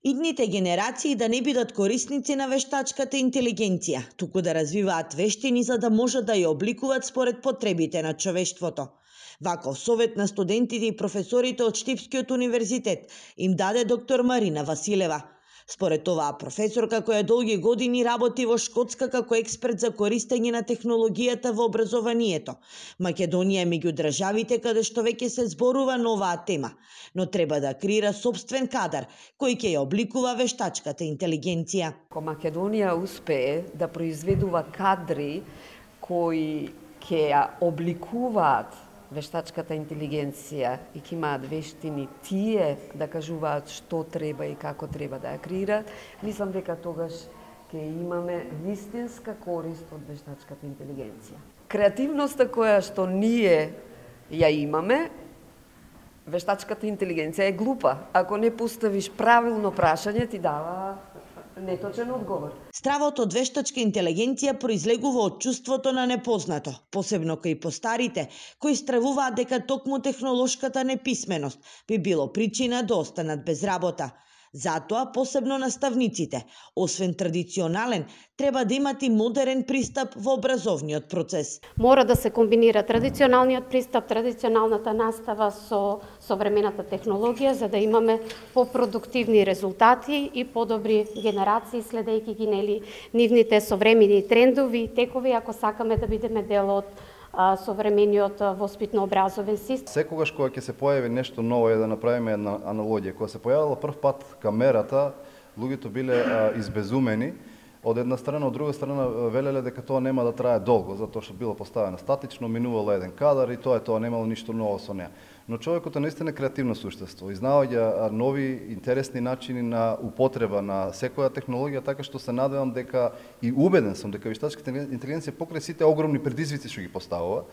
Идните генерации да не бидат корисници на вештачката интелигенција, туку да развиваат вештини за да можат да ја обликуваат според потребите на човештвото. Ваков совет на студентите и професорите од Штипскиот универзитет им даде доктор Марина Василева. Според оваа професорка, која долги години работи во Шкотска како експерт за користење на технологијата во образованието, Македонија е меѓу државите каде што веќе се зборува на оваа тема, но треба да креира сопствен кадар кој ќе ја обликува вештачката интелигенција. Македонија успее да произведува кадри кои ќе ја обликуваат вештачката интелигенција и ќе имаат вештини тие да кажуваат што треба и како треба да ја креираат, мислам дека тогаш ќе имаме вистинска корист од вештачката интелигенција. Креативноста која што ние ја имаме, вештачката интелигенција е глупа. Ако не поставиш правилно прашање, ти дава неточен одговор. Стравот од вештачка интелигенција произлегува од чувството на непознато, посебно кај постарите, кои стравуваат дека токму технолошката неписменост би било причина да останат без работа. Затоа, посебно наставниците, освен традиционален, треба да имат и модерен пристап во образовниот процес. Мора да се комбинира традиционалниот пристап, традиционалната настава со современата технологија, за да имаме попродуктивни резултати и подобри генерации, следејќи ги нивните современи трендови и текови, ако сакаме да бидеме дел од современиот воспитно-образовен систем. Секогаш кога ќе се појави нешто ново, да направиме една аналогија, кога се појавила прв пат камерата, луѓето биле избезумени. Од една страна, од друга страна велеле дека тоа нема да трае долго, затоа што било поставено статично, минувало еден кадар и тоа немало ништо ново со неа. Но човекот е наистина креативно суштество, изнаоѓа нови интересни начини на употреба на секоја технологија, така што се надевам дека и убеден сум дека вештачката интелигенција покрај сите огромни предизвици што ги поставува,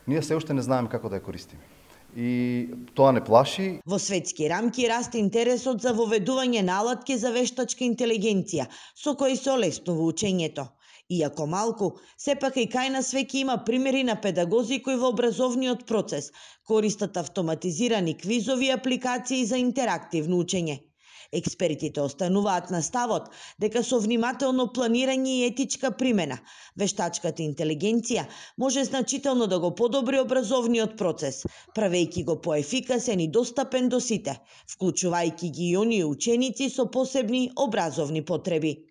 ние се уште не знаеме како да ја користиме. И тоа не плаши. Во светски рамки расте интересот за воведување на алатки за вештачка интелигенција, со кои се олеснува учењето. Иако малку, сепак и кај нас веќе има примери на педагози кои во образовниот процес користат автоматизирани квизови апликации за интерактивно учење. Експертите остануваат на ставот дека со внимателно планирање и етичка примена, вештачката интелигенција може значително да го подобри образовниот процес, правејќи го поефикасен и достапен до сите, вклучувајќи ги и оние ученици со посебни образовни потреби.